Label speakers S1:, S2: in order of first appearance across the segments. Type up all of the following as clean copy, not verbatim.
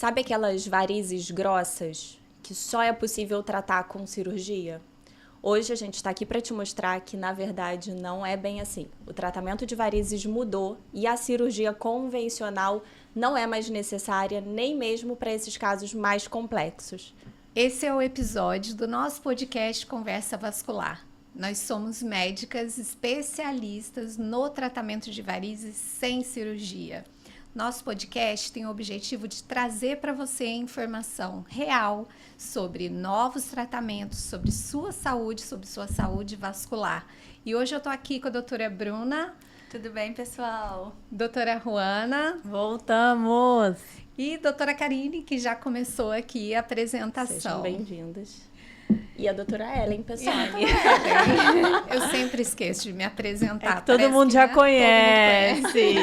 S1: Sabe aquelas varizes grossas que só é possível tratar com cirurgia? Hoje a gente está aqui para te mostrar que, na verdade, não é bem assim. O tratamento de varizes mudou e a cirurgia convencional não é mais necessária, nem mesmo para esses casos mais complexos.
S2: Esse é o episódio do nosso podcast Conversa Vascular. Nós somos médicas especialistas no tratamento de varizes sem cirurgia. Nosso podcast tem o objetivo de trazer para você informação real sobre novos tratamentos, sobre sua saúde vascular. E hoje eu estou aqui com a doutora Bruna.
S3: Tudo bem, pessoal?
S2: Doutora Juana.
S4: Voltamos!
S2: E doutora Karine, que já começou aqui a apresentação.
S1: Sejam bem-vindas. E a doutora Ellen, pessoal.
S2: Eu sempre esqueço de me apresentar.
S4: É que todo mundo já conhece.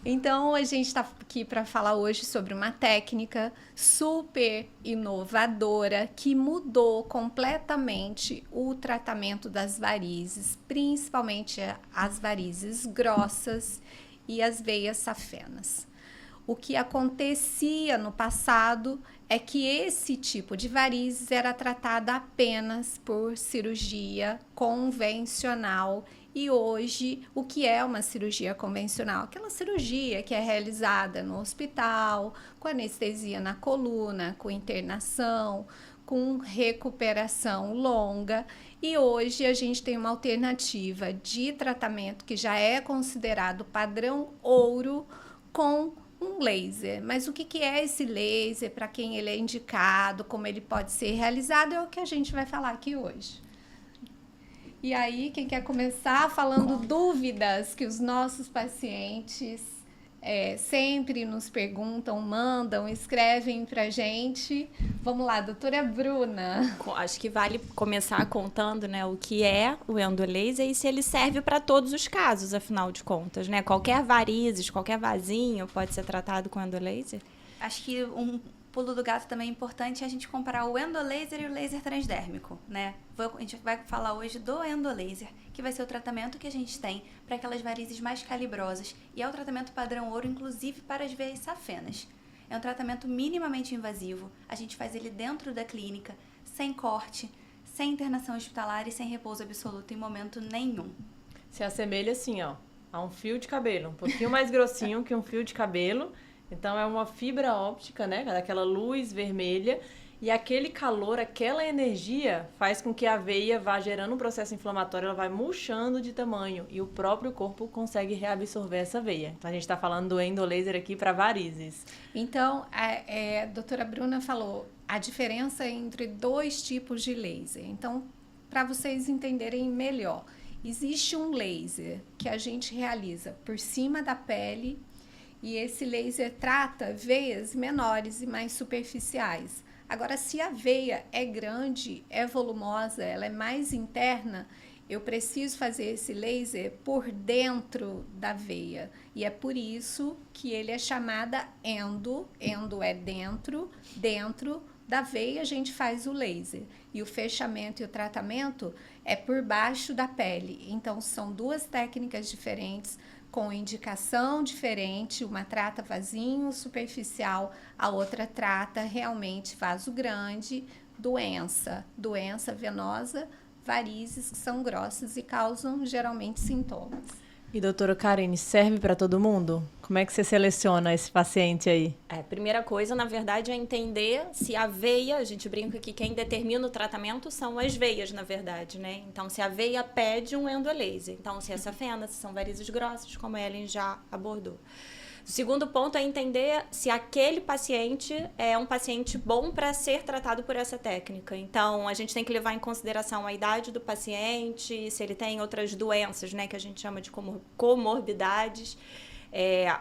S2: Então, a gente está aqui para falar hoje sobre uma técnica super inovadora que mudou completamente o tratamento das varizes, principalmente as varizes grossas e as veias safenas. O que acontecia no passado é que esse tipo de varizes era tratada apenas por cirurgia convencional. E hoje, o que é uma cirurgia convencional? Aquela cirurgia que é realizada no hospital, com anestesia na coluna, com internação, com recuperação longa. E hoje a gente tem uma alternativa de tratamento que já é considerado padrão ouro com um laser. Mas o que é esse laser, para quem ele é indicado, como ele pode ser realizado, é o que a gente vai falar aqui hoje. E aí, quem quer começar falando dúvidas que os nossos pacientes sempre nos perguntam, mandam, escrevem pra gente. Vamos lá, doutora Bruna.
S1: Acho que vale começar contando, né, o que é o endolaser e se ele serve para todos os casos, afinal de contas, né? Qualquer varizes, qualquer vasinho pode ser tratado com endolaser?
S3: Acho que um pulo do gato também é importante a gente comparar o endolaser e o laser transdérmico, né? A gente vai falar hoje do endolaser, que vai ser o tratamento que a gente tem para aquelas varizes mais calibrosas e é o tratamento padrão ouro, inclusive para as veias safenas. É um tratamento minimamente invasivo, a gente faz ele dentro da clínica, sem corte, sem internação hospitalar e sem repouso absoluto em momento nenhum.
S4: Se assemelha assim, ó, a um fio de cabelo, um pouquinho mais grossinho que um fio de cabelo. Então, é uma fibra óptica, né? Daquela luz vermelha. E aquele calor, aquela energia faz com que a veia vá gerando um processo inflamatório, ela vai murchando de tamanho. E o próprio corpo consegue reabsorver essa veia. Então, a gente está falando do endolaser aqui para varizes.
S2: Então, a doutora Bruna falou a diferença entre dois tipos de laser. Então, para vocês entenderem melhor, existe um laser que a gente realiza por cima da pele. E esse laser trata veias menores e mais superficiais. Agora, se a veia é grande, é volumosa, ela é mais interna, eu preciso fazer esse laser por dentro da veia. E é por isso que ele é chamada endo. Endo é dentro da veia a gente faz o laser. E o fechamento e o tratamento é por baixo da pele. Então, são duas técnicas diferentes, com indicação diferente, uma trata vasinho superficial, a outra trata realmente vaso grande, doença venosa, varizes que são grossas e causam geralmente sintomas.
S4: E doutora Karine, serve para todo mundo? Como é que você seleciona esse paciente aí?
S1: Primeira coisa, na verdade, é entender se a veia, a gente brinca que quem determina o tratamento são as veias, na verdade, né? Então, se a veia pede um endolaser. Então, se é safena, se são varizes grossas, como a Ellen já abordou. O segundo ponto é entender se aquele paciente é um paciente bom para ser tratado por essa técnica. Então, a gente tem que levar em consideração a idade do paciente, se ele tem outras doenças, né, que a gente chama de comorbidades.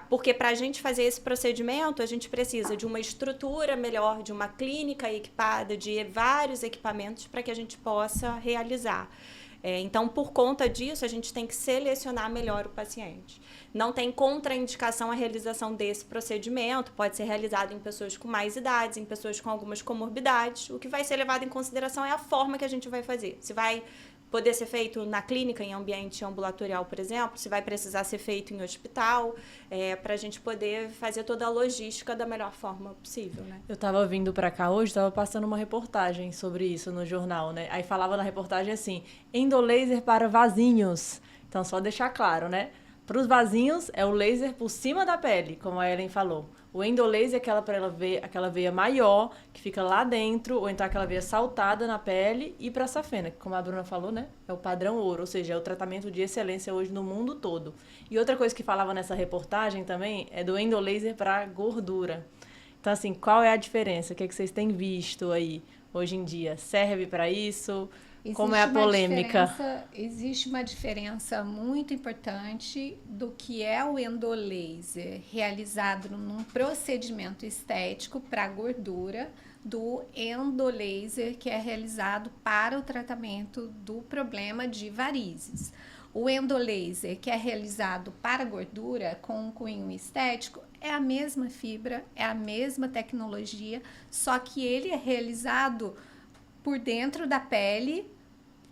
S1: Porque para a gente fazer esse procedimento, a gente precisa de uma estrutura melhor, de uma clínica equipada, de vários equipamentos para que a gente possa realizar. Então, por conta disso, a gente tem que selecionar melhor o paciente. Não tem contraindicação a realização desse procedimento, pode ser realizado em pessoas com mais idades, em pessoas com algumas comorbidades. O que vai ser levado em consideração é a forma que a gente vai fazer. Se vai poder ser feito na clínica, em ambiente ambulatorial, por exemplo, se vai precisar ser feito em hospital, para a gente poder fazer toda a logística da melhor forma possível, né?
S4: Eu tava vindo pra cá hoje, tava passando uma reportagem sobre isso no jornal, né? Aí falava na reportagem assim, endolaser para vasinhos. Então, só deixar claro, né? Para os vasinhos, é o laser por cima da pele, como a Ellen falou. O endolaser é aquela veia maior, que fica lá dentro, ou então aquela veia saltada na pele, e para a safena, que como a Bruna falou, né? É o padrão ouro, ou seja, é o tratamento de excelência hoje no mundo todo. E outra coisa que falava nessa reportagem também é do endolaser para gordura. Então, assim, qual é a diferença? O que vocês têm visto aí hoje em dia? Serve para isso? Como é a polêmica?
S2: Existe uma diferença muito importante do que é o endolaser realizado num procedimento estético para gordura, do endolaser que é realizado para o tratamento do problema de varizes. O endolaser que é realizado para gordura com um cunho estético é a mesma fibra, é a mesma tecnologia, só que ele é realizado por dentro da pele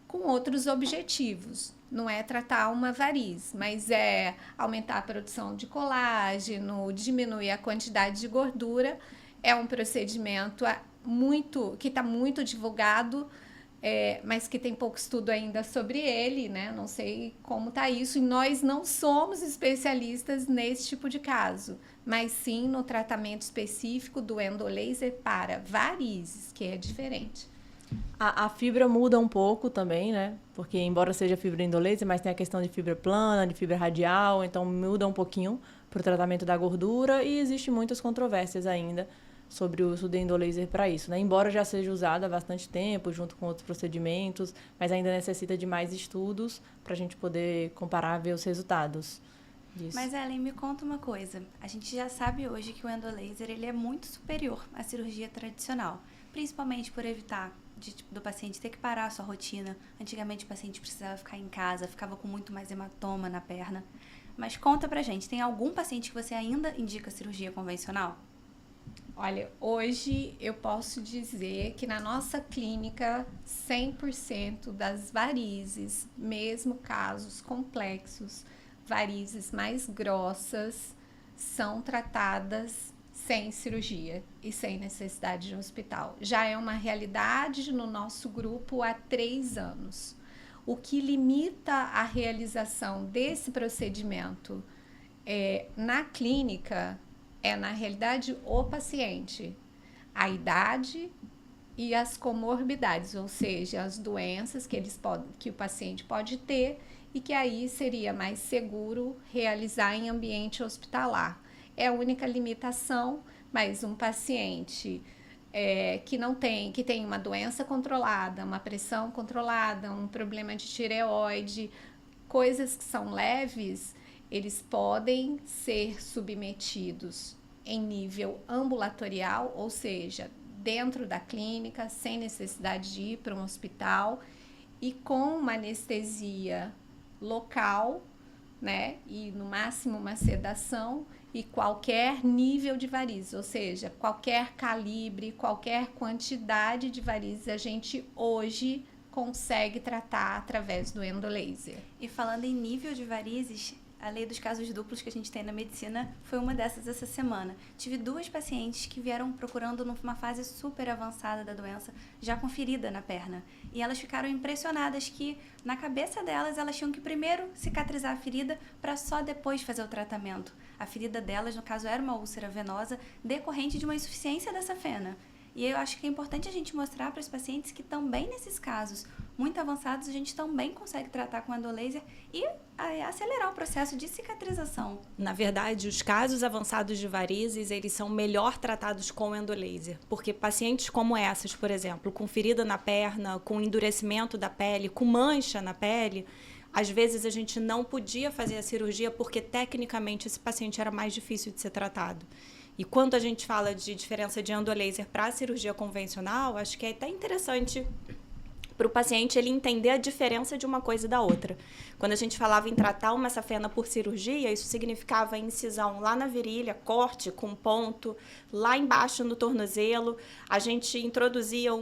S2: com outros objetivos. Não é tratar uma variz, mas é aumentar a produção de colágeno, diminuir a quantidade de gordura. É um procedimento que está muito divulgado, mas que tem pouco estudo ainda sobre ele, né? Não sei como está isso. E nós não somos especialistas nesse tipo de caso, mas sim no tratamento específico do endolaser para varizes, que é diferente.
S4: A fibra muda um pouco também, né? Porque embora seja fibra endolaser, mas tem a questão de fibra plana, de fibra radial, então muda um pouquinho para o tratamento da gordura e existem muitas controvérsias ainda sobre o uso do endolaser para isso, né? Embora já seja usado há bastante tempo, junto com outros procedimentos, mas ainda necessita de mais estudos para a gente poder comparar e ver os resultados disso.
S3: Mas, Ellen, me conta uma coisa. A gente já sabe hoje que o endolaser ele é muito superior à cirurgia tradicional, principalmente por evitar do paciente ter que parar a sua rotina. Antigamente o paciente precisava ficar em casa, ficava com muito mais hematoma na perna. Mas conta pra gente, tem algum paciente que você ainda indica cirurgia convencional?
S2: Olha, hoje eu posso dizer que na nossa clínica 100% das varizes, mesmo casos complexos, varizes mais grossas, são tratadas sem cirurgia e sem necessidade de hospital. Já é uma realidade no nosso grupo há 3 anos. O que limita a realização desse procedimento na clínica é, na realidade, o paciente, a idade e as comorbidades, ou seja, as doenças que o paciente pode ter e que aí seria mais seguro realizar em ambiente hospitalar. É a única limitação, mas um paciente que tem uma doença controlada, uma pressão controlada, um problema de tireoide, coisas que são leves, eles podem ser submetidos em nível ambulatorial, ou seja, dentro da clínica, sem necessidade de ir para um hospital e com uma anestesia local, né, e no máximo uma sedação e qualquer nível de varizes, ou seja, qualquer calibre, qualquer quantidade de varizes a gente hoje consegue tratar através do endolaser.
S3: E falando em nível de varizes, a lei dos casos duplos que a gente tem na medicina foi uma dessas essa semana. Tive 2 pacientes que vieram procurando numa fase super avançada da doença, já com ferida na perna. E elas ficaram impressionadas que, na cabeça delas, elas tinham que primeiro cicatrizar a ferida para só depois fazer o tratamento. A ferida delas, no caso, era uma úlcera venosa decorrente de uma insuficiência da safena. E eu acho que é importante a gente mostrar para os pacientes que também nesses casos muito avançados a gente também consegue tratar com endolaser e acelerar o processo de cicatrização.
S1: Na verdade, os casos avançados de varizes, eles são melhor tratados com endolaser, porque pacientes como essas, por exemplo, com ferida na perna, com endurecimento da pele, com mancha na pele, às vezes a gente não podia fazer a cirurgia porque tecnicamente esse paciente era mais difícil de ser tratado. E quando a gente fala de diferença de endolaser para a cirurgia convencional, acho que é até interessante para o paciente ele entender a diferença de uma coisa e da outra. Quando a gente falava em tratar uma safena por cirurgia, isso significava incisão lá na virilha, corte com ponto, lá embaixo no tornozelo. A gente introduzia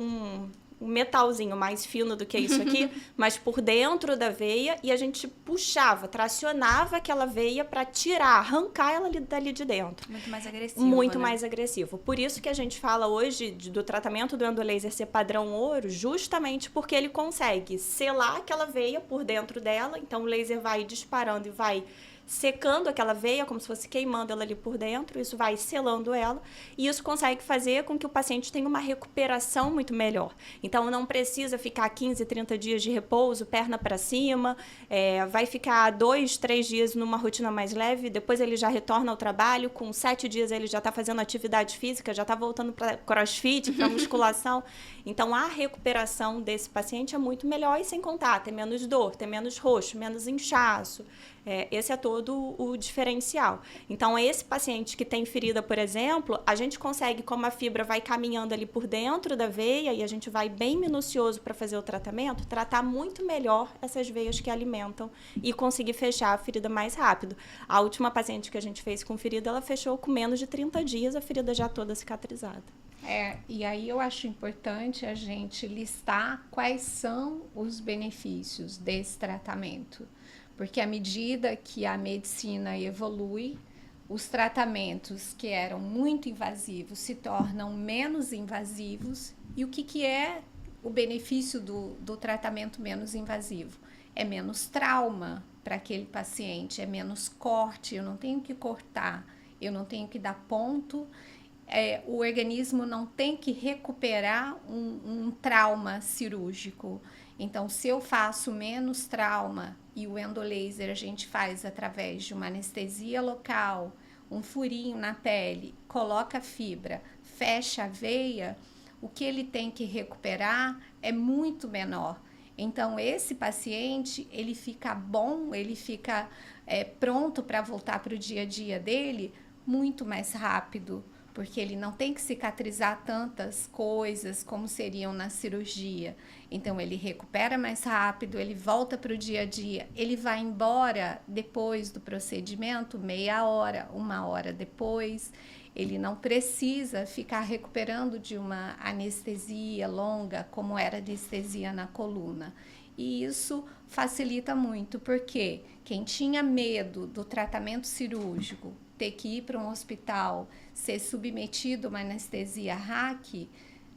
S1: metalzinho mais fino do que isso aqui, mas por dentro da veia, e a gente puxava, tracionava aquela veia para tirar, arrancar ela dali de dentro.
S3: Muito mais agressivo,
S1: Muito
S3: né?
S1: mais agressivo. Por isso que a gente fala hoje do tratamento do endolaser ser padrão ouro, justamente porque ele consegue selar aquela veia por dentro dela, então o laser vai disparando e vai secando aquela veia, como se fosse queimando ela ali por dentro, isso vai selando ela, e isso consegue fazer com que o paciente tenha uma recuperação muito melhor. Então, não precisa ficar 15, 30 dias de repouso, perna para cima, vai ficar 2, 3 dias numa rotina mais leve, depois ele já retorna ao trabalho, com 7 dias ele já está fazendo atividade física, já está voltando para crossfit, para musculação. Então, a recuperação desse paciente é muito melhor, e sem contar, tem menos dor, tem menos roxo, menos inchaço. Esse é todo o diferencial. Então, esse paciente que tem ferida, por exemplo, a gente consegue, como a fibra vai caminhando ali por dentro da veia e a gente vai bem minucioso para fazer o tratamento, tratar muito melhor essas veias que alimentam e conseguir fechar a ferida mais rápido. A última paciente que a gente fez com ferida, ela fechou com menos de 30 dias, a ferida já toda cicatrizada.
S2: E aí eu acho importante a gente listar quais são os benefícios desse tratamento. Porque à medida que a medicina evolui, os tratamentos que eram muito invasivos se tornam menos invasivos. E o que é o benefício do tratamento menos invasivo? É menos trauma para aquele paciente, é menos corte, eu não tenho que cortar, eu não tenho que dar ponto. O organismo não tem que recuperar um trauma cirúrgico. Então, se eu faço menos trauma e o endolaser a gente faz através de uma anestesia local, um furinho na pele, coloca a fibra, fecha a veia, o que ele tem que recuperar é muito menor. Então, esse paciente, ele fica bom, ele fica pronto para voltar para o dia a dia dele muito mais rápido, porque ele não tem que cicatrizar tantas coisas como seriam na cirurgia. Então, ele recupera mais rápido, ele volta para o dia a dia, ele vai embora depois do procedimento, meia hora, 1 hora depois. Ele não precisa ficar recuperando de uma anestesia longa, como era a anestesia na coluna. E isso facilita muito, porque quem tinha medo do tratamento cirúrgico, ter que ir para um hospital, ser submetido a uma anestesia RAC,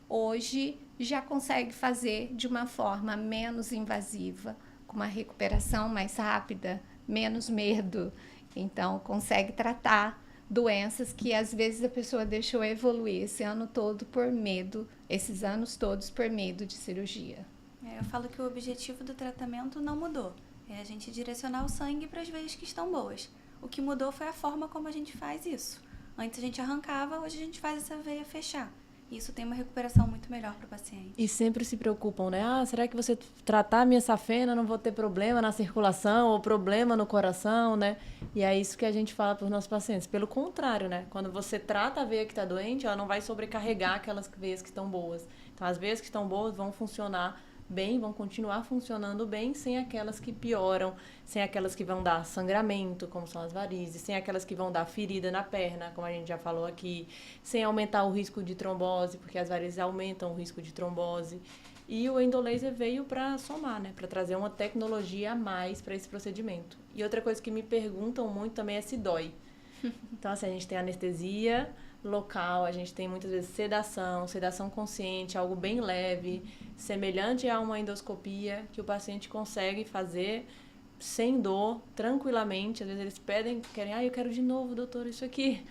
S2: hoje já consegue fazer de uma forma menos invasiva, com uma recuperação mais rápida, menos medo. Então, consegue tratar doenças que às vezes a pessoa deixou evoluir esse ano todo por medo, esses anos todos por medo de cirurgia.
S3: Eu falo que o objetivo do tratamento não mudou. É a gente direcionar o sangue para as veias que estão boas. O que mudou foi a forma como a gente faz isso. Antes a gente arrancava, hoje a gente faz essa veia fechar. Isso tem uma recuperação muito melhor para o paciente.
S4: E sempre se preocupam, né? Será que você tratar a minha safena não vou ter problema na circulação ou problema no coração, né? E é isso que a gente fala para os nossos pacientes. Pelo contrário, né? Quando você trata a veia que está doente, ela não vai sobrecarregar aquelas veias que estão boas. Então, as veias que estão boas vão funcionar bem, vão continuar funcionando bem, sem aquelas que pioram, sem aquelas que vão dar sangramento, como são as varizes, sem aquelas que vão dar ferida na perna, como a gente já falou aqui, sem aumentar o risco de trombose, porque as varizes aumentam o risco de trombose. E o endolaser veio para somar, né, para trazer uma tecnologia a mais para esse procedimento. E outra coisa que me perguntam muito também é se dói. Então, assim, a gente tem anestesia local, a gente tem muitas vezes sedação consciente, algo bem leve, semelhante a uma endoscopia, que o paciente consegue fazer sem dor, tranquilamente. Às vezes eles querem, eu quero de novo, doutor, isso aqui.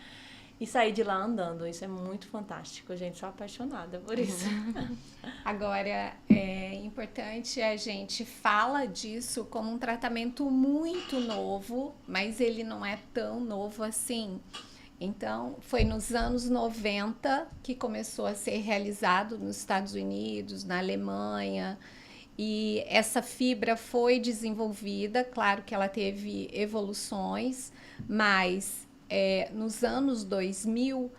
S4: E sair de lá andando. Isso é muito fantástico, gente. Sou apaixonada por isso.
S2: Agora, é importante, a gente fala disso como um tratamento muito novo, mas ele não é tão novo assim. Então, foi nos anos 90 que começou a ser realizado nos Estados Unidos, na Alemanha, e essa fibra foi desenvolvida, claro que ela teve evoluções, mas nos anos 2000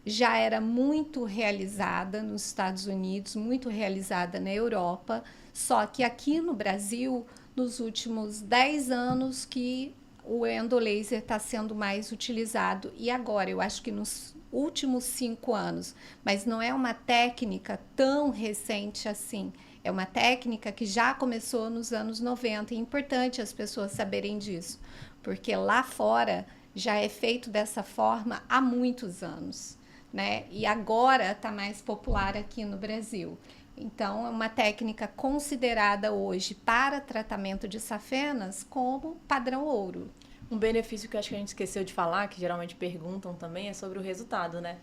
S2: já era muito realizada nos Estados Unidos, muito realizada na Europa, só que aqui no Brasil, nos últimos 10 anos que o endolaser está sendo mais utilizado. E agora, eu acho que nos últimos 5 anos, mas não é uma técnica tão recente assim. É uma técnica que já começou nos anos 90 e é importante as pessoas saberem disso, porque lá fora já é feito dessa forma há muitos anos, né? E agora está mais popular aqui no Brasil. Então, é uma técnica considerada hoje para tratamento de safenas como padrão ouro.
S4: Um benefício que eu acho que a gente esqueceu de falar, que geralmente perguntam também, é sobre o resultado, né?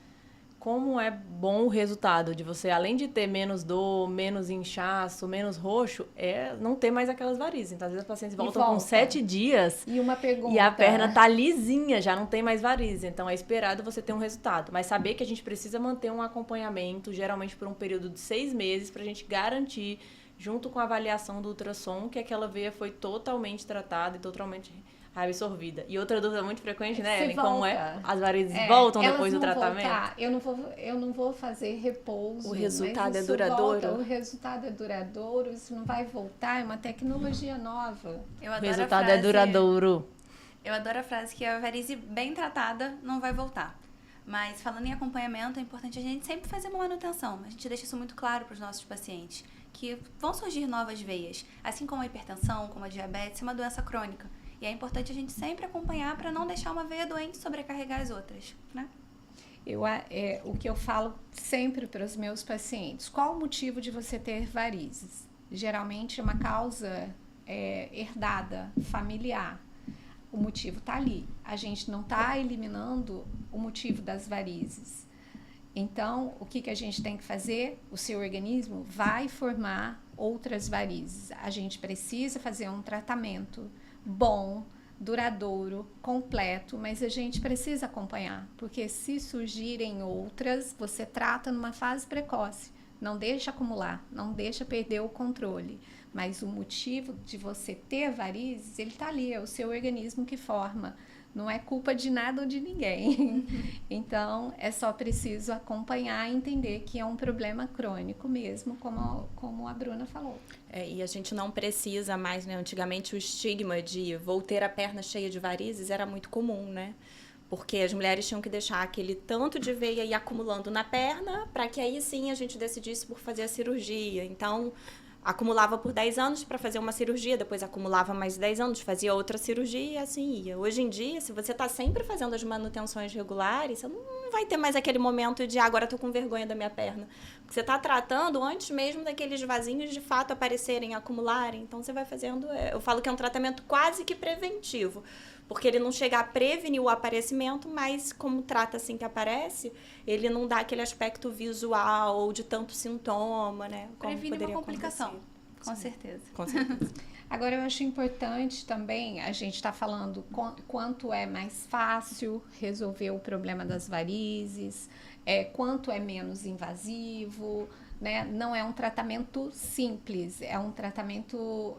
S4: Como é bom o resultado de você, além de ter menos dor, menos inchaço, menos roxo, não ter mais aquelas varizes. Então, às vezes, os pacientes voltam com 7 dias
S2: e uma pergunta,
S4: e a perna tá lisinha, já não tem mais varizes. Então, é esperado você ter um resultado. Mas saber que a gente precisa manter um acompanhamento, geralmente por um período de 6 meses, pra gente garantir, junto com a avaliação do ultrassom, que aquela veia foi totalmente tratada e totalmente absorvida. E outra dúvida muito frequente, né, Ellen? Como as varizes voltam depois do tratamento?
S2: Voltar. Eu não vou fazer repouso.
S1: O resultado é duradouro?
S2: O resultado é duradouro, isso não vai voltar, é uma tecnologia nova.
S4: O resultado é duradouro.
S3: Eu adoro a frase que a varize bem tratada não vai voltar. Mas falando em acompanhamento, é importante a gente sempre fazer uma manutenção. A gente deixa isso muito claro para os nossos pacientes, que vão surgir novas veias. Assim como a hipertensão, como a diabetes, é uma doença crônica. E é importante a gente sempre acompanhar para não deixar uma veia doente sobrecarregar as outras, né?
S2: O que eu falo sempre para os meus pacientes, qual o motivo de você ter varizes? Geralmente é uma causa herdada, familiar. O motivo está ali. A gente não está eliminando o motivo das varizes. Então, o que a gente tem que fazer? O seu organismo vai formar outras varizes. A gente precisa fazer um tratamento bom, duradouro, completo, mas a gente precisa acompanhar, porque se surgirem outras, você trata numa fase precoce, não deixa acumular, não deixa perder o controle, mas o motivo de você ter varizes, ele tá ali, é o seu organismo que forma, não é culpa de nada ou de ninguém. Então, é só preciso acompanhar e entender que é um problema crônico mesmo, como a Bruna falou.
S1: E a gente não precisa mais, né? Antigamente o estigma de vou ter a perna cheia de varizes era muito comum, né? Porque as mulheres tinham que deixar aquele tanto de veia ir acumulando na perna para que aí sim a gente decidisse por fazer a cirurgia. Então, acumulava por 10 anos para fazer uma cirurgia, depois acumulava mais 10 anos, fazia outra cirurgia e assim ia. Hoje em dia, se você está sempre fazendo as manutenções regulares, você não vai ter mais aquele momento de agora estou com vergonha da minha perna. Porque você está tratando antes mesmo daqueles vasinhos de fato aparecerem, acumularem. Então você vai fazendo, eu falo que é um tratamento quase que preventivo. Porque ele não chega a prevenir o aparecimento, mas como trata assim que aparece, ele não dá aquele aspecto visual ou de tanto sintoma, né? Como
S3: previne
S1: poderia
S3: uma complicação,
S1: acontecer.
S3: com certeza.
S1: Com certeza.
S2: Agora, eu acho importante também, a gente está falando quanto é mais fácil resolver o problema das varizes, quanto é menos invasivo, né? Não é um tratamento simples, é um tratamento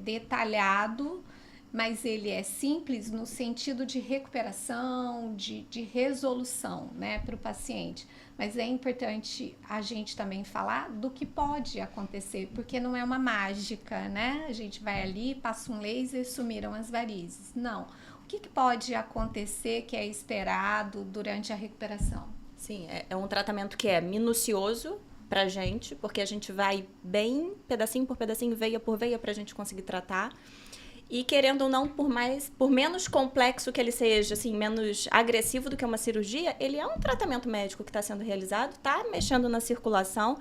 S2: detalhado, mas ele é simples no sentido de recuperação, de resolução, né, para o paciente. Mas é importante a gente também falar do que pode acontecer, porque não é uma mágica, né? A gente vai ali, passa um laser e sumiram as varizes. Não. O que pode acontecer que é esperado durante a recuperação?
S1: Sim, é um tratamento que é minucioso pra gente, porque a gente vai bem pedacinho por pedacinho, veia por veia, pra gente conseguir tratar. E querendo ou não, por menos complexo que ele seja, assim, menos agressivo do que uma cirurgia, ele é um tratamento médico que está sendo realizado, está mexendo na circulação.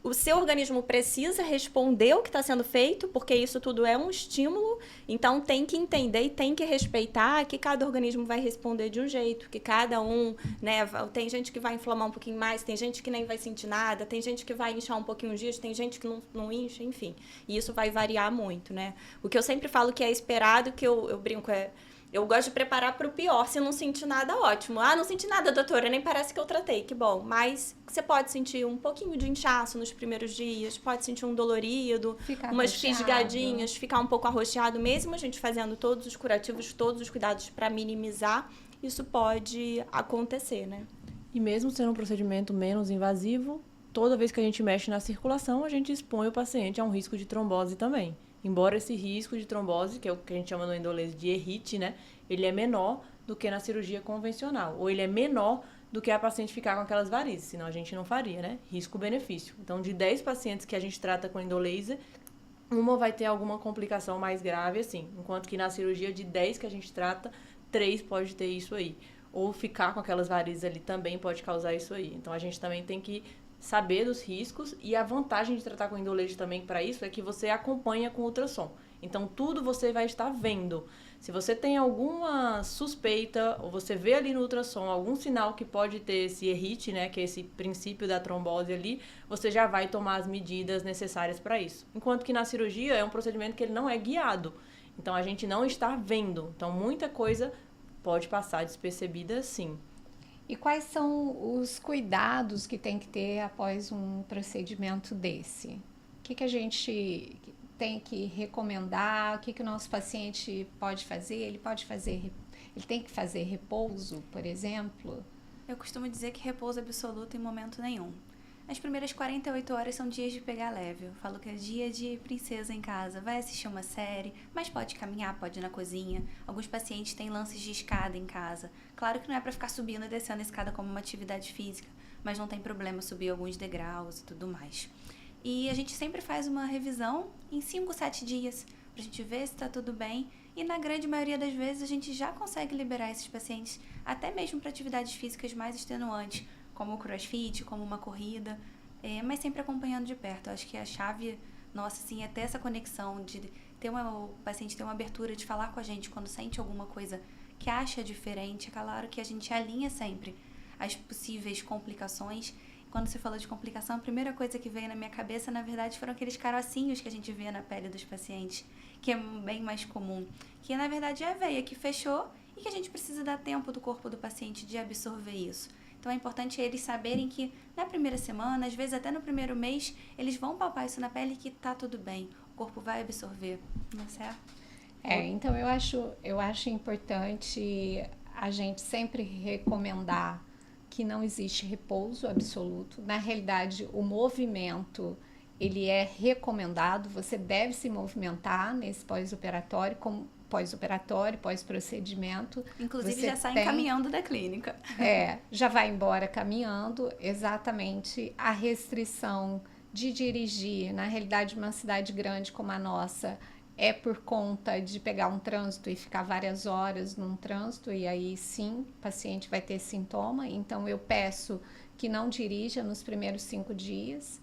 S1: O seu organismo precisa responder o que está sendo feito, porque isso tudo é um estímulo. Então, tem que entender e tem que respeitar que cada organismo vai responder de um jeito, que cada um, né, tem gente que vai inflamar um pouquinho mais, tem gente que nem vai sentir nada, tem gente que vai inchar um pouquinho os dias, tem gente que não incha, enfim. E isso vai variar muito, né? O que eu sempre falo que é esperado, que eu brinco, eu gosto de preparar para o pior. Se não sentir nada, ótimo. Ah, não senti nada, doutora, nem parece que eu tratei, que bom. Mas você pode sentir um pouquinho de inchaço nos primeiros dias, pode sentir um dolorido, umas fisgadinhas, ficar um pouco arroxeado, mesmo a gente fazendo todos os curativos, todos os cuidados para minimizar, isso pode acontecer, né?
S4: E mesmo sendo um procedimento menos invasivo, toda vez que a gente mexe na circulação, a gente expõe o paciente a um risco de trombose também. Embora esse risco de trombose, que é o que a gente chama no endolaser de ERIT, né, ele é menor do que na cirurgia convencional, ou ele é menor do que a paciente ficar com aquelas varizes, senão a gente não faria, né? Risco-benefício. Então, de 10 pacientes que a gente trata com endolaser, uma vai ter alguma complicação mais grave, assim. Enquanto que na cirurgia, de 10 que a gente trata, 3 pode ter isso aí. Ou ficar com aquelas varizes ali também pode causar isso aí. Então, a gente também tem que saber dos riscos, e a vantagem de tratar com endolaser também para isso é que você acompanha com ultrassom. Então, tudo você vai estar vendo. Se você tem alguma suspeita, ou você vê ali no ultrassom algum sinal que pode ter esse ERIT, né, que é esse princípio da trombose ali, você já vai tomar as medidas necessárias para isso. Enquanto que na cirurgia é um procedimento que ele não é guiado. Então, a gente não está vendo. Então, muita coisa pode passar despercebida, sim.
S2: E quais são os cuidados que tem que ter após um procedimento desse? O que a gente tem que recomendar? O que o nosso paciente pode fazer? Ele tem que fazer repouso, por exemplo?
S3: Eu costumo dizer que repouso absoluto em momento nenhum. As primeiras 48 horas são dias de pegar leve. Eu falo que é dia de princesa em casa. Vai assistir uma série, mas pode caminhar, pode ir na cozinha. Alguns pacientes têm lances de escada em casa. Claro que não é para ficar subindo e descendo a escada como uma atividade física, mas não tem problema subir alguns degraus e tudo mais. E a gente sempre faz uma revisão em 5, 7 dias, pra gente ver se tá tudo bem. E na grande maioria das vezes a gente já consegue liberar esses pacientes, até mesmo para atividades físicas mais extenuantes, como o crossfit, como uma corrida, mas sempre acompanhando de perto. Eu acho que a chave nossa, assim, é ter essa conexão, de ter o paciente ter uma abertura de falar com a gente quando sente alguma coisa que acha diferente. É claro que a gente alinha sempre as possíveis complicações. Quando você falou de complicação, a primeira coisa que veio na minha cabeça, na verdade, foram aqueles carocinhos que a gente vê na pele dos pacientes, que é bem mais comum. Que, na verdade, é a veia que fechou e que a gente precisa dar tempo do corpo do paciente de absorver isso. Então, é importante eles saberem que na primeira semana, às vezes até no primeiro mês, eles vão palpar isso na pele e que tá tudo bem. O corpo vai absorver, não é certo?
S2: Então eu acho importante a gente sempre recomendar que não existe repouso absoluto. Na realidade, o movimento, ele é recomendado, você deve se movimentar nesse pós-operatório, pós-procedimento.
S3: Inclusive,
S2: você
S3: já saem caminhando da clínica.
S2: Já vai embora caminhando. Exatamente. A restrição de dirigir, na realidade, uma cidade grande como a nossa, é por conta de pegar um trânsito e ficar várias horas num trânsito, e aí sim, o paciente vai ter sintoma. Então, eu peço que não dirija nos primeiros 5 dias,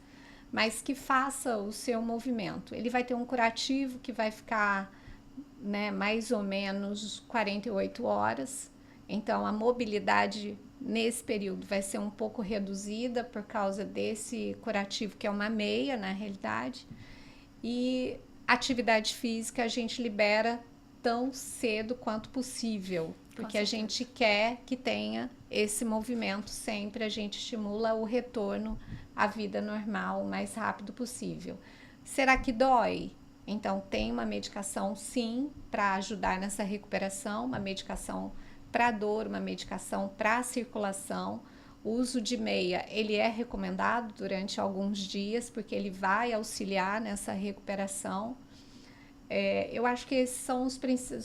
S2: mas que faça o seu movimento. Ele vai ter um curativo que vai ficar, né, mais ou menos 48 horas. Então, a mobilidade nesse período vai ser um pouco reduzida por causa desse curativo, que é uma meia, na realidade. E atividade física a gente libera tão cedo quanto possível, porque a gente quer que tenha esse movimento sempre, a gente estimula o retorno à vida normal o mais rápido possível. Será que dói? Então, tem uma medicação, sim, para ajudar nessa recuperação, uma medicação para dor, uma medicação para circulação. O uso de meia, ele é recomendado durante alguns dias, porque ele vai auxiliar nessa recuperação. Eu acho que esses são as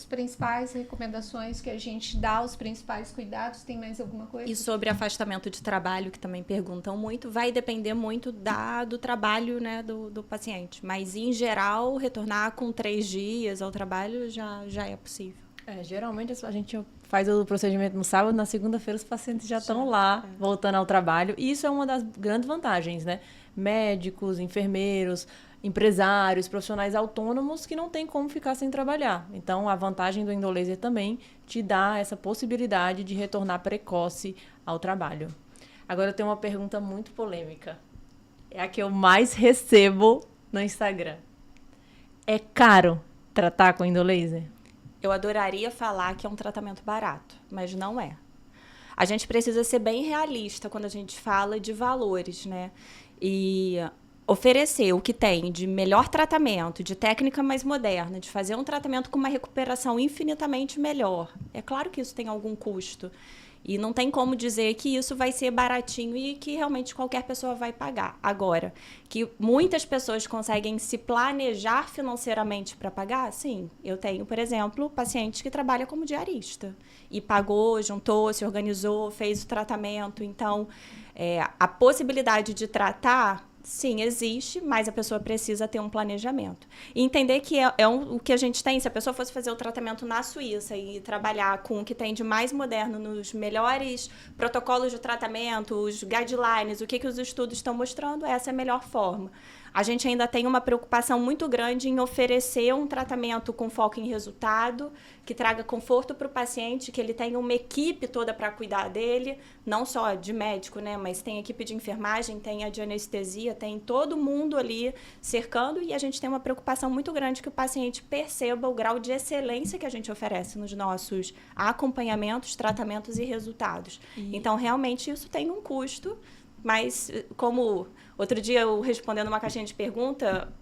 S2: principais recomendações que a gente dá, os principais cuidados. Tem mais alguma coisa?
S1: E sobre afastamento de trabalho, que também perguntam muito, vai depender muito do trabalho, né, do paciente. Mas, em geral, retornar com 3 dias ao trabalho já é possível.
S4: Geralmente a gente faz o procedimento no sábado, na segunda-feira os pacientes já estão lá, voltando ao trabalho. E isso é uma das grandes vantagens, né? Médicos, enfermeiros, empresários, profissionais autônomos que não tem como ficar sem trabalhar. Então, a vantagem do endolaser também te dá essa possibilidade de retornar precoce ao trabalho. Agora, eu tenho uma pergunta muito polêmica. É a que eu mais recebo no Instagram. É caro tratar com endolaser?
S1: Eu adoraria falar que é um tratamento barato, mas não é. A gente precisa ser bem realista quando a gente fala de valores, né? E oferecer o que tem de melhor tratamento, de técnica mais moderna, de fazer um tratamento com uma recuperação infinitamente melhor. É claro que isso tem algum custo. E não tem como dizer que isso vai ser baratinho e que realmente qualquer pessoa vai pagar. Agora, que muitas pessoas conseguem se planejar financeiramente para pagar, sim. Eu tenho, por exemplo, paciente que trabalha como diarista e pagou, juntou, se organizou, fez o tratamento. Então, a possibilidade de tratar, sim, existe, mas a pessoa precisa ter um planejamento. E entender que o que a gente tem, se a pessoa fosse fazer o tratamento na Suíça e trabalhar com o que tem de mais moderno, nos melhores protocolos de tratamento, os guidelines, o que os estudos estão mostrando, essa é a melhor forma. A gente ainda tem uma preocupação muito grande em oferecer um tratamento com foco em resultado, que traga conforto para o paciente, que ele tenha uma equipe toda para cuidar dele, não só de médico, né, mas tem equipe de enfermagem, tem a de anestesia, tem todo mundo ali cercando, e a gente tem uma preocupação muito grande que o paciente perceba o grau de excelência que a gente oferece nos nossos acompanhamentos, tratamentos e resultados. Então, realmente, isso tem um custo, mas como outro dia eu respondendo uma caixinha de pergunta,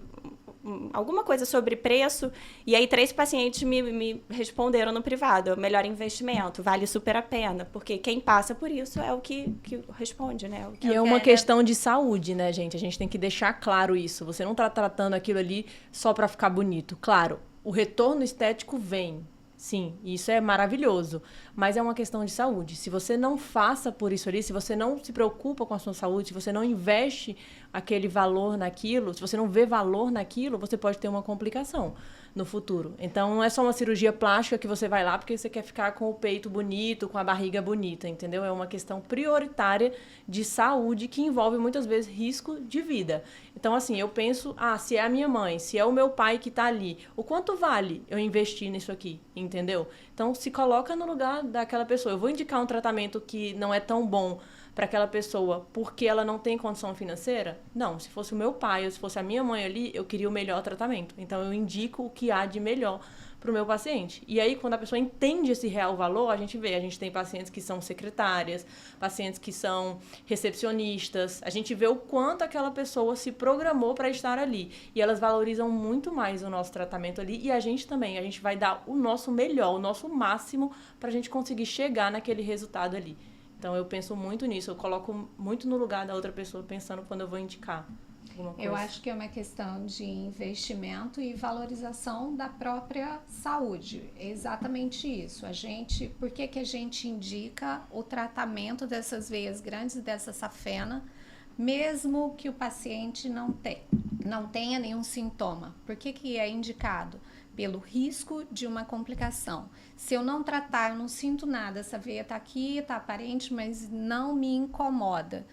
S1: alguma coisa sobre preço, e aí 3 pacientes me responderam no privado: melhor investimento, vale super a pena, porque quem passa por isso é o que responde, né?
S4: E é uma questão de saúde, né, gente? A gente tem que deixar claro isso. Você não tá tratando aquilo ali só para ficar bonito. Claro, o retorno estético vem. Sim, isso é maravilhoso, mas é uma questão de saúde. Se você não faça por isso ali, se você não se preocupa com a sua saúde, se você não investe aquele valor naquilo, se você não vê valor naquilo, você pode ter uma complicação no futuro. Então, não é só uma cirurgia plástica que você vai lá porque você quer ficar com o peito bonito, com a barriga bonita, entendeu? É uma questão prioritária de saúde que envolve muitas vezes risco de vida. Então, assim, eu penso, se é a minha mãe, se é o meu pai que tá ali, o quanto vale eu investir nisso aqui, entendeu? Então, se coloca no lugar daquela pessoa. Eu vou indicar um tratamento que não é tão bom para aquela pessoa porque ela não tem condição financeira? Não, se fosse o meu pai ou se fosse a minha mãe ali, eu queria o melhor tratamento. Então, eu indico o que há de melhor para o meu paciente. E aí, quando a pessoa entende esse real valor, a gente tem pacientes que são secretárias, pacientes que são recepcionistas, a gente vê o quanto aquela pessoa se programou para estar ali. E elas valorizam muito mais o nosso tratamento ali, e a gente também, a gente vai dar o nosso melhor, o nosso máximo para a gente conseguir chegar naquele resultado ali. Então, eu penso muito nisso, eu coloco muito no lugar da outra pessoa, pensando quando eu vou indicar alguma coisa.
S2: Eu acho que é uma questão de investimento e valorização da própria saúde. É exatamente isso. Por que a gente indica o tratamento dessas veias grandes e dessa safena, mesmo que o paciente não tenha nenhum sintoma? Por que é indicado? Pelo risco de uma complicação. Se eu não tratar, eu não sinto nada, essa veia está aqui, está aparente, mas não me incomoda,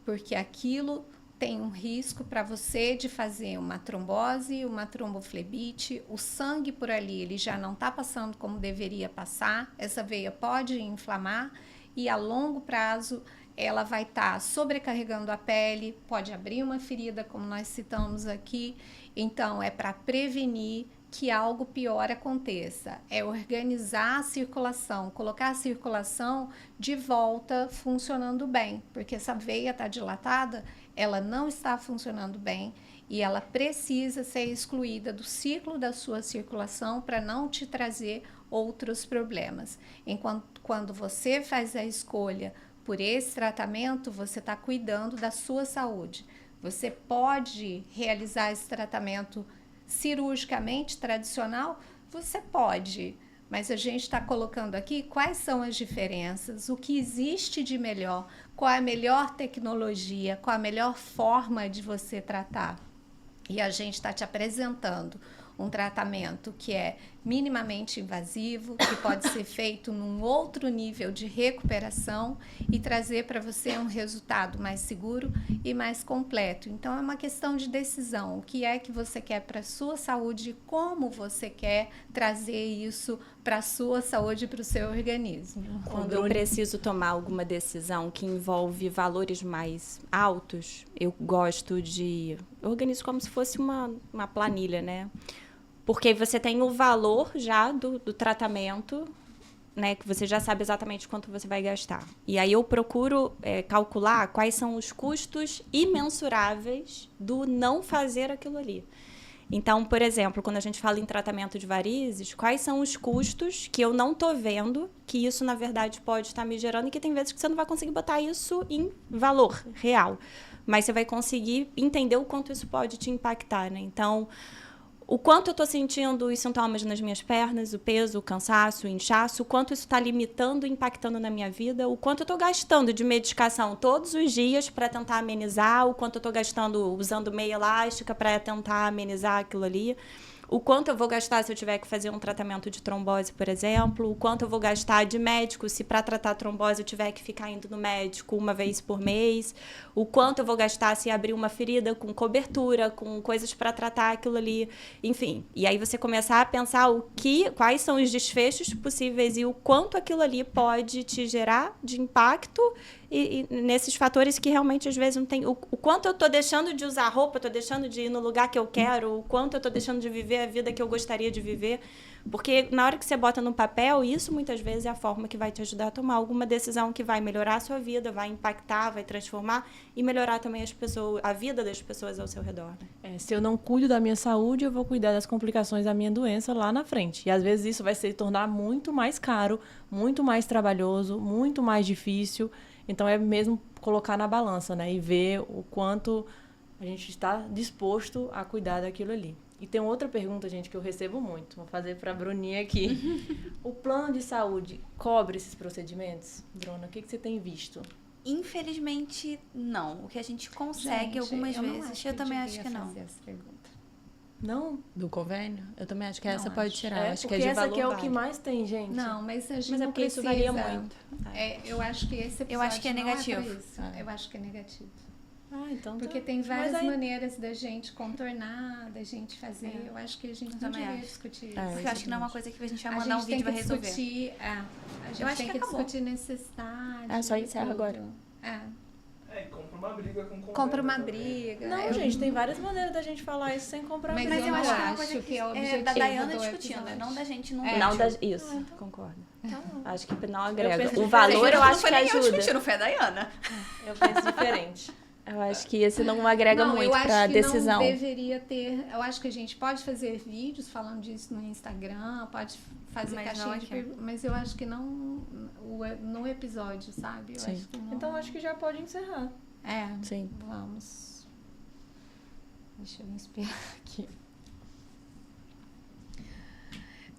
S2: porque aquilo tem um risco para você de fazer uma trombose, uma tromboflebite, o sangue por ali ele já não está passando como deveria passar, essa veia pode inflamar e a longo prazo ela vai estar sobrecarregando a pele, pode abrir uma ferida, como nós citamos aqui. Então, é para prevenir que algo pior aconteça, é organizar a circulação, colocar a circulação de volta funcionando bem, porque essa veia está dilatada, ela não está funcionando bem e ela precisa ser excluída do ciclo da sua circulação para não te trazer outros problemas. Enquanto quando você faz a escolha por esse tratamento, você está cuidando da sua saúde. Você pode realizar esse tratamento cirurgicamente tradicional? Você pode, mas a gente está colocando aqui quais são as diferenças, o que existe de melhor, qual é a melhor tecnologia, qual a melhor forma de você tratar. E a gente está te apresentando um tratamento que é minimamente invasivo, que pode ser feito num outro nível de recuperação e trazer para você um resultado mais seguro e mais completo. Então, é uma questão de decisão. O que é que você quer para a sua saúde, como você quer trazer isso para a sua saúde e para o seu organismo.
S1: Quando eu preciso tomar alguma decisão que envolve valores mais altos, eu organizo como se fosse uma planilha, né? Porque você tem o valor já do tratamento, né? Que você já sabe exatamente quanto você vai gastar. E aí eu procuro calcular quais são os custos imensuráveis do não fazer aquilo ali. Então, por exemplo, quando a gente fala em tratamento de varizes, quais são os custos que eu não estou vendo que isso, na verdade, pode estar me gerando e que tem vezes que você não vai conseguir botar isso em valor real. Mas você vai conseguir entender o quanto isso pode te impactar, né? Então, o quanto eu estou sentindo os sintomas nas minhas pernas, o peso, o cansaço, o inchaço, o quanto isso está limitando, impactando na minha vida, o quanto eu estou gastando de medicação todos os dias para tentar amenizar, o quanto eu estou gastando usando meia elástica para tentar amenizar aquilo ali, o quanto eu vou gastar se eu tiver que fazer um tratamento de trombose, por exemplo, o quanto eu vou gastar de médico se para tratar a trombose eu tiver que ficar indo no médico uma vez por mês, o quanto eu vou gastar se abrir uma ferida com cobertura, com coisas para tratar aquilo ali, enfim. E aí você começar a pensar quais são os desfechos possíveis e o quanto aquilo ali pode te gerar de impacto e nesses fatores que realmente às vezes não tem. O quanto eu estou deixando de usar roupa, estou deixando de ir no lugar que eu quero, o quanto eu estou deixando de viver a vida que eu gostaria de viver. Porque na hora que você bota no papel, isso muitas vezes é a forma que vai te ajudar a tomar alguma decisão que vai melhorar a sua vida, vai impactar, vai transformar e melhorar também a vida das pessoas ao seu redor. Né?
S4: Se eu não cuido da minha saúde, eu vou cuidar das complicações da minha doença lá na frente. E às vezes isso vai se tornar muito mais caro, muito mais trabalhoso, muito mais difícil. Então, é mesmo colocar na balança, né? E ver o quanto a gente está disposto a cuidar daquilo ali. E tem outra pergunta, gente, que eu recebo muito. Vou fazer para a Bruninha aqui. O plano de saúde cobre esses procedimentos? Bruna, o que você tem visto?
S3: Infelizmente, não. O que a gente consegue algumas vezes, eu também acho que não.
S4: Não?
S1: Do convênio? Eu também acho que essa pode tirar.
S4: É,
S1: acho
S4: porque
S1: que é de
S4: essa
S1: valor
S4: aqui é o
S1: baixo.
S4: que mais tem, gente.
S2: Não, mas a gente
S1: Mas é
S2: não
S1: porque
S2: precisa.
S1: isso varia muito.
S2: Eu acho que esse episódio
S3: Eu acho que é
S2: não
S3: negativo.
S2: pra isso. Eu acho que é negativo.
S4: Então
S2: Porque tem várias maneiras da gente contornar, da gente fazer. Eu acho que a gente não deveria discutir isso.
S3: Porque eu acho que não é uma coisa que a gente vai
S2: A
S3: mandar um
S2: gente tem
S3: vídeo
S2: que
S3: e vai resolver.
S2: discutir. A gente
S3: Eu acho
S2: tem
S3: que
S2: que
S3: acabou.
S2: discutir necessidade.
S1: É, só
S2: de
S1: encerra
S2: tudo.
S1: agora.
S5: Compra uma briga com o convênio.
S2: Compra uma
S5: também.
S2: briga.
S4: Não, gente, tem várias maneiras da gente falar isso sem comprar
S2: Mas
S3: Mas
S2: eu
S3: eu
S2: não
S3: acho que é uma
S2: acho
S3: coisa
S2: que é o
S3: da
S2: objetivo
S3: Dayana
S2: do
S3: discutindo,
S2: episódio.
S3: não da gente num
S1: Não
S3: vídeo.
S1: isso, concordo.
S4: Então,
S1: Acho que não agrega.
S4: penso
S1: O valor eu
S3: Não
S1: acho
S3: foi
S1: que
S3: nem eu
S1: ajuda.
S3: discutindo, foi a Dayana.
S4: eu penso diferente.
S1: Eu acho que esse não agrega
S2: Não,
S1: muito
S2: eu acho
S1: para a
S2: que
S1: decisão.
S2: não deveria ter. Eu acho que a gente pode fazer vídeos falando disso no Instagram, pode fazer
S3: Mas
S2: caixinha
S3: não
S2: de
S3: aqui.
S2: perguntas, mas eu acho que não no episódio, sabe? Eu
S1: Sim.
S2: acho que não.
S4: Então, acho que já pode encerrar.
S1: Sim.
S2: Vamos. Deixa eu inspirar aqui.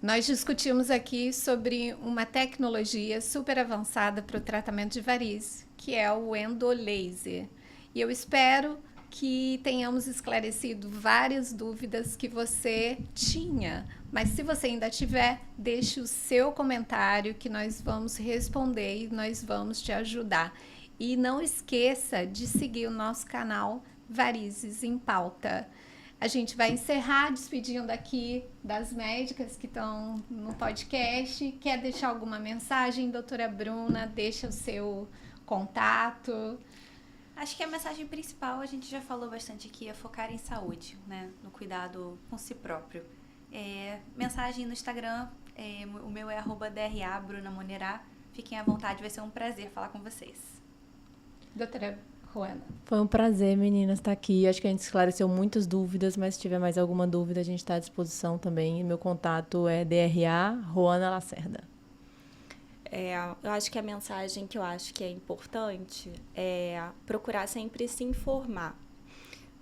S2: Nós discutimos aqui sobre uma tecnologia super avançada para o tratamento de varizes, que é o endolaser. E eu espero que tenhamos esclarecido várias dúvidas que você tinha. Mas se você ainda tiver, deixe o seu comentário que nós vamos responder e nós vamos te ajudar. E não esqueça de seguir o nosso canal Varizes em Pauta. A gente vai encerrar despedindo aqui das médicas que estão no podcast. Quer deixar alguma mensagem, doutora Bruna? Deixa o seu contato.
S3: Acho que a mensagem principal, a gente já falou bastante aqui, é focar em saúde, né? No cuidado com si próprio. Mensagem no Instagram, o meu é @DRA, Bruna Monerá. Fiquem à vontade, vai ser um prazer falar com vocês.
S2: Doutora Ruana.
S4: Foi um prazer, meninas, estar aqui. Acho que a gente esclareceu muitas dúvidas, mas se tiver mais alguma dúvida, a gente está à disposição também. Meu contato é DRA Ruana Lacerda.
S1: Eu acho que a mensagem que eu acho que é importante é procurar sempre se informar.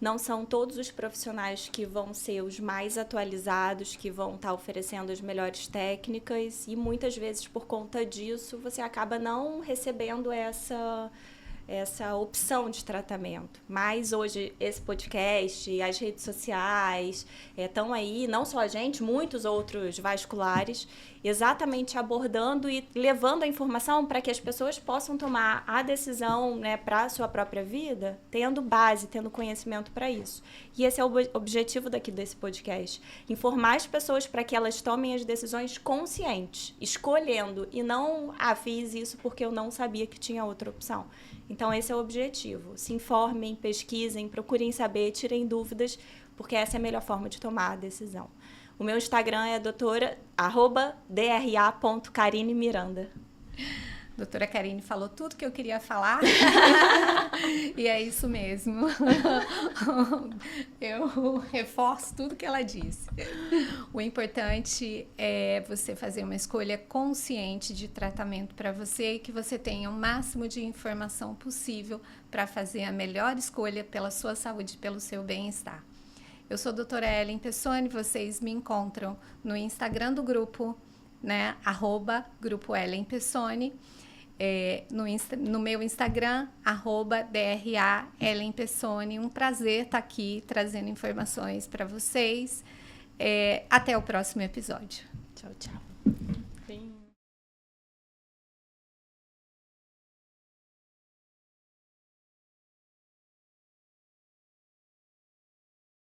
S1: Não são todos os profissionais que vão ser os mais atualizados, que vão estar oferecendo as melhores técnicas e muitas vezes por conta disso você acaba não recebendo essa opção de tratamento. Mas hoje esse podcast, as redes sociais estão aí, não só a gente, muitos outros vasculares, exatamente abordando e levando a informação para que as pessoas possam tomar a decisão, né, para a sua própria vida, tendo base, tendo conhecimento para isso. E esse é o objetivo desse podcast. Informar as pessoas para que elas tomem as decisões conscientes, escolhendo, e não, fiz isso porque eu não sabia que tinha outra opção. Então, esse é o objetivo. Se informem, pesquisem, procurem saber, tirem dúvidas, porque essa é a melhor forma de tomar a decisão. O meu Instagram é @dra.karinemiranda.
S2: Doutora Karine falou tudo que eu queria falar. E é isso mesmo. Eu reforço tudo que ela disse. O importante é você fazer uma escolha consciente de tratamento para você e que você tenha o máximo de informação possível para fazer a melhor escolha pela sua saúde e pelo seu bem-estar. Eu sou a doutora Ellen Pessoni, vocês me encontram no Instagram do grupo, né, @grupo Ellen Pessoni. No meu Instagram, @DRA Ellen Pessoni. Um prazer estar aqui trazendo informações para vocês. Até o próximo episódio.
S1: Tchau, tchau.
S4: Sim.